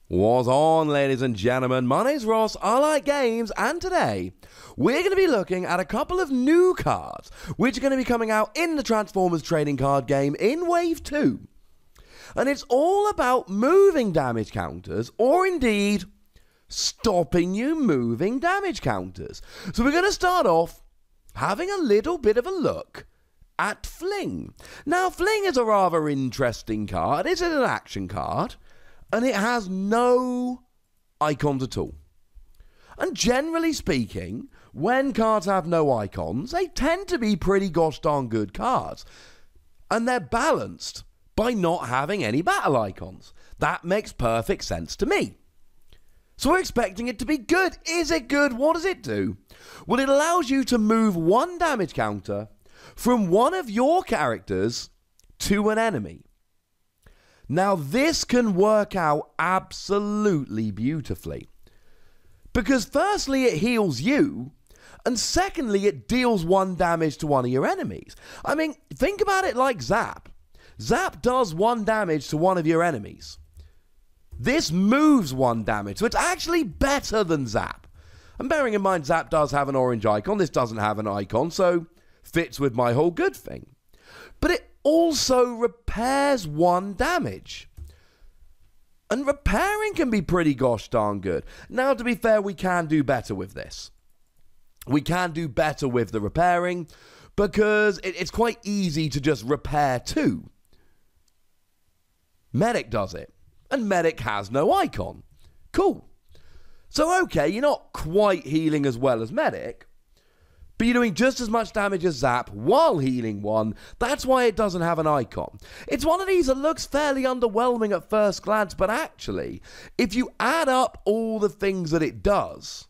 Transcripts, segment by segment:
What's on, ladies and gentlemen? My name's Ross, I like games, and today we're going to be looking at a couple of new cards which are going to be coming out in the Transformers trading card game in Wave 2. And it's all about moving damage counters, or indeed, stopping you moving damage counters. So we're going to start off having a little bit of a look at Fling. Now, Fling is a rather interesting card. It's an action card, and it has no icons at all. And generally speaking, when cards have no icons, they tend to be pretty gosh darn good cards. And they're balanced by not having any battle icons. That makes perfect sense to me. So we're expecting it to be good. Is it good? What does it do? Well, it allows you to move one damage counter from one of your characters to an enemy. Now, this can work out absolutely beautifully. Because firstly, it heals you, and secondly, it deals one damage to one of your enemies. I mean, think about it like Zap. Zap does one damage to one of your enemies. This moves one damage, so it's actually better than Zap. And bearing in mind, Zap does have an orange icon. This doesn't have an icon, so fits with my whole good thing. But it also repairs one damage. And repairing can be pretty gosh darn good. Now, to be fair, we can do better with this. We can do better with the repairing, because it's quite easy to just repair two. Medic does it, and Medic has no icon. Cool. So, okay, you're not quite healing as well as Medic, but you're doing just as much damage as Zap while healing one. That's why it doesn't have an icon. It's one of these that looks fairly underwhelming at first glance, but actually, if you add up all the things that it does,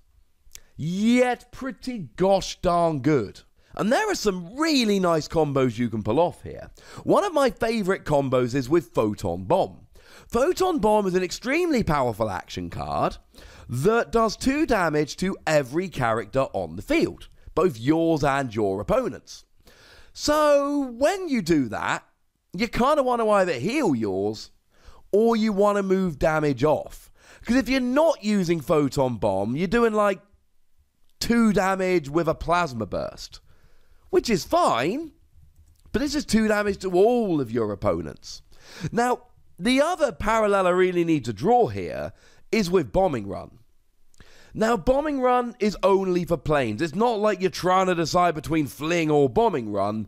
yet pretty gosh darn good. And there are some really nice combos you can pull off here. One of my favourite combos is with Photon Bomb. Photon Bomb is an extremely powerful action card that does 2 damage to every character on the field, both yours and your opponent's. So when you do that, you kind of want to either heal yours or you want to move damage off. Because if you're not using Photon Bomb, you're doing like 2 damage with a Plasma Burst, which is fine, but this is 2 damage to all of your opponents. Now, the other parallel I really need to draw here is with Bombing Run. Now, Bombing Run is only for planes. It's not like you're trying to decide between Fling or Bombing Run.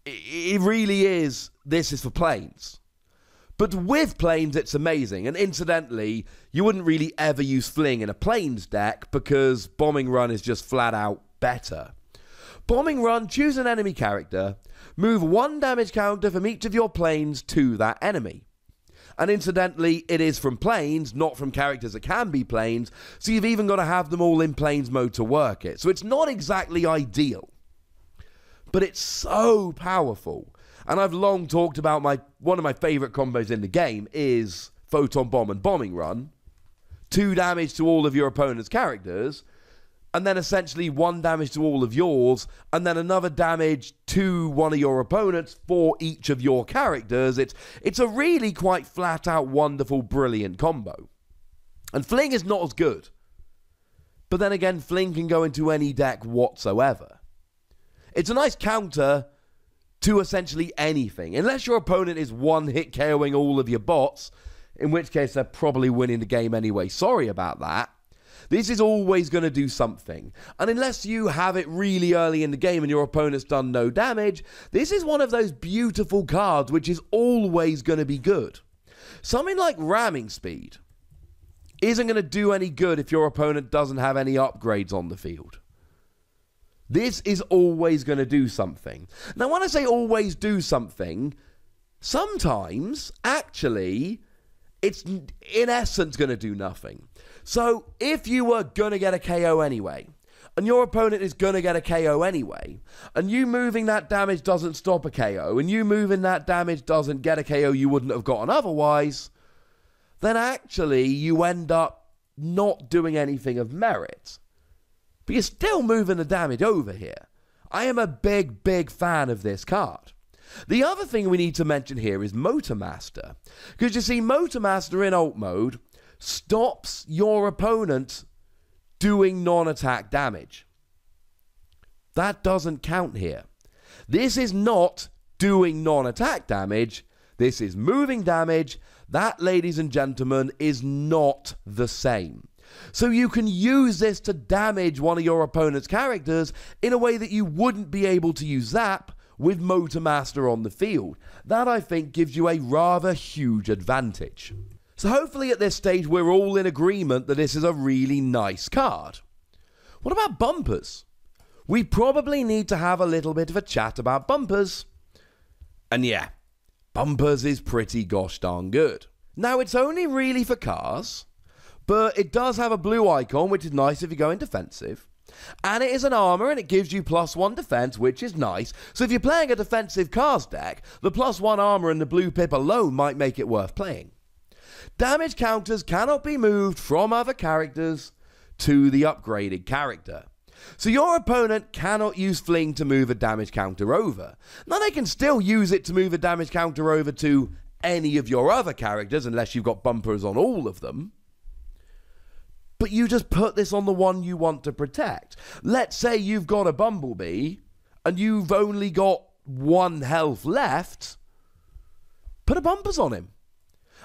It really is, this is for planes. But with planes, it's amazing. And incidentally, you wouldn't really ever use Fling in a planes deck because Bombing Run is just flat out better. Bombing Run, choose an enemy character, move 1 damage counter from each of your planes to that enemy. And incidentally, it is from planes, not from characters that can be planes, so you've even got to have them all in planes mode to work it. So it's not exactly ideal, but it's so powerful. And I've long talked about one of my favourite combos in the game is Photon Bomb and Bombing Run. 2 damage to all of your opponent's characters, and then essentially 1 damage to all of yours, and then another damage to one of your opponents for each of your characters. It's a really quite flat out wonderful, brilliant combo. And Fling is not as good. But then again, Fling can go into any deck whatsoever. It's a nice counter to essentially anything, unless your opponent is one-hit KOing all of your bots, in which case they're probably winning the game anyway. Sorry about that. This is always going to do something. And unless you have it really early in the game and your opponent's done no damage, this is one of those beautiful cards which is always going to be good. Something like Ramming Speed isn't going to do any good if your opponent doesn't have any upgrades on the field. This is always going to do something. Now, when I say always do something, sometimes, actually, it's in essence going to do nothing. So, if you were going to get a KO anyway, and your opponent is going to get a KO anyway, and you moving that damage doesn't stop a KO, and you moving that damage doesn't get a KO you wouldn't have gotten otherwise, then actually you end up not doing anything of merit. But you're still moving the damage over here. I am a big, big fan of this card. The other thing we need to mention here is Motor Master. Because you see, Motor Master in alt mode stops your opponent doing non-attack damage. That doesn't count here. This is not doing non-attack damage. This is moving damage. That, ladies and gentlemen, is not the same. So you can use this to damage one of your opponent's characters in a way that you wouldn't be able to use Zap with Motor Master on the field. That, I think, gives you a rather huge advantage. So hopefully at this stage we're all in agreement that this is a really nice card. What about bumpers? We probably need to have a little bit of a chat about bumpers. And yeah, bumpers is pretty gosh darn good. Now, it's only really for cars, but it does have a blue icon, which is nice if you're going defensive. And it is an armor, and it gives you +1 defense, which is nice. So if you're playing a defensive cars deck, the +1 armor and the blue pip alone might make it worth playing. Damage counters cannot be moved from other characters to the upgraded character. So your opponent cannot use Fling to move a damage counter over. Now, they can still use it to move a damage counter over to any of your other characters, unless you've got bumpers on all of them. But you just put this on the one you want to protect. Let's say you've got a Bumblebee, and you've only got 1 health left. Put a bumpers on him.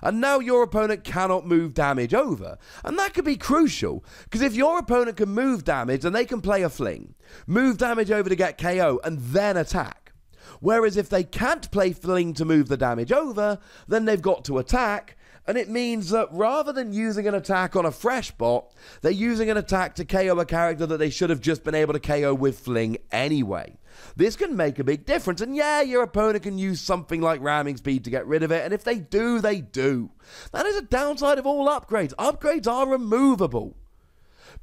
And now your opponent cannot move damage over. And that could be crucial, because if your opponent can move damage, then they can play a Fling, move damage over to get KO, and then attack. Whereas if they can't play Fling to move the damage over, then they've got to attack, and it means that rather than using an attack on a fresh bot, they're using an attack to KO a character that they should have just been able to KO with Fling anyway. This can make a big difference, and yeah, your opponent can use something like ramming speed to get rid of it, and if they do, they do. That is a downside of all upgrades. Upgrades are removable.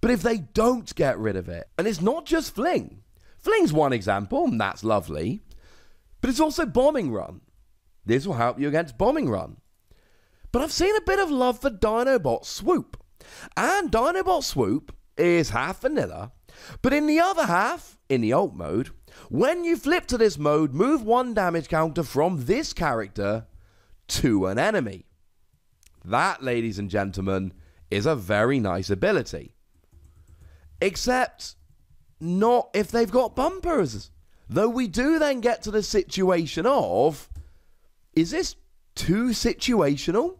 But if they don't get rid of it, and it's not just Fling. Fling's one example, and that's lovely, but it's also Bombing Run. This will help you against Bombing Run. But I've seen a bit of love for Dinobot Swoop. And Dinobot Swoop is half vanilla, but in the other half, in the alt mode, when you flip to this mode, move 1 damage counter from this character to an enemy. That, ladies and gentlemen, is a very nice ability. Except not if they've got bumpers. Though we do then get to the situation of, is this too situational?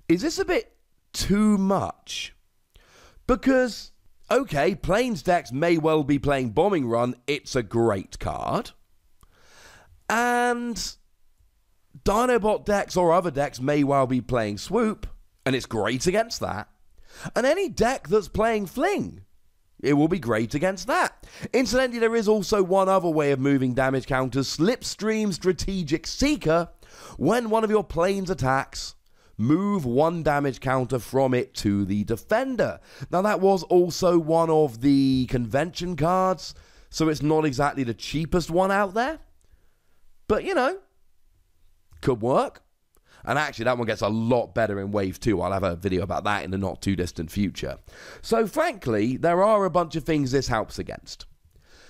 Is this a bit too much? Because, okay, Plains decks may well be playing Bombing Run. It's a great card. And Dinobot decks or other decks may well be playing Swoop, and it's great against that. And any deck that's playing Fling, it will be great against that. Incidentally, there is also one other way of moving damage counters, Slipstream Strategic Seeker. When one of your Plains attacks, move 1 damage counter from it to the defender. Now, that was also one of the convention cards, so it's not exactly the cheapest one out there. But, you know, could work. And actually, that one gets a lot better in Wave 2. I'll have a video about that in the not-too-distant future. So, frankly, there are a bunch of things this helps against.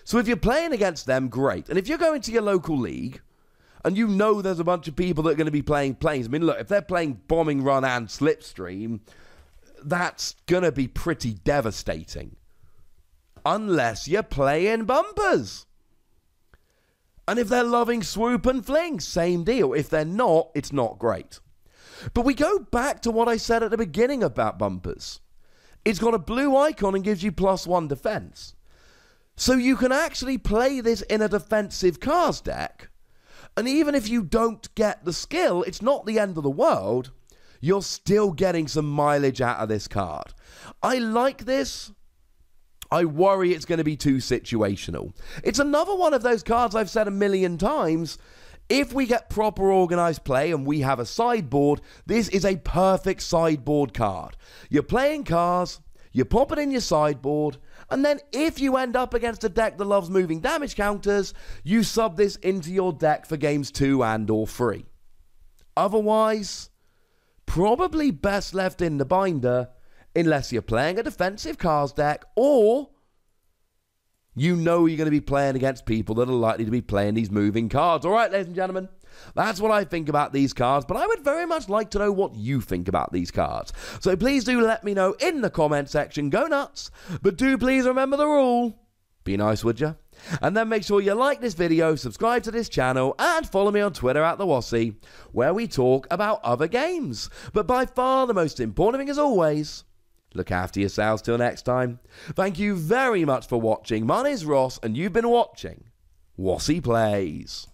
So if you're playing against them, great. And if you're going to your local league, and you know there's a bunch of people that are going to be playing Plains. I mean, look, if they're playing Bombing Run and Slipstream, that's going to be pretty devastating. Unless you're playing bumpers. And if they're loving Swoop and Fling, same deal. If they're not, it's not great. But we go back to what I said at the beginning about bumpers. It's got a blue icon and gives you +1 defense. So you can actually play this in a defensive cars deck. And even if you don't get the skill, it's not the end of the world. You're still getting some mileage out of this card. I like this. I worry it's going to be too situational. It's another one of those cards I've said a million times. If we get proper organized play and we have a sideboard, this is a perfect sideboard card. You're playing cars, you pop it in your sideboard, and then if you end up against a deck that loves moving damage counters, you sub this into your deck for games 2 and or 3. Otherwise, probably best left in the binder unless you're playing a defensive cars deck or you know you're going to be playing against people that are likely to be playing these moving cards. All right, ladies and gentlemen, That's what I think about these cards, but I would very much like to know what you think about these cards. So please do let me know in the comment section. Go nuts, but do please remember the rule. Be nice, would you? And then make sure you like this video, subscribe to this channel, and follow me on Twitter at the Wossy, where we talk about other games. But by far the most important thing, as always, look after yourselves till next time. Thank you very much for watching. My name's Ross, and you've been watching Wossy Plays.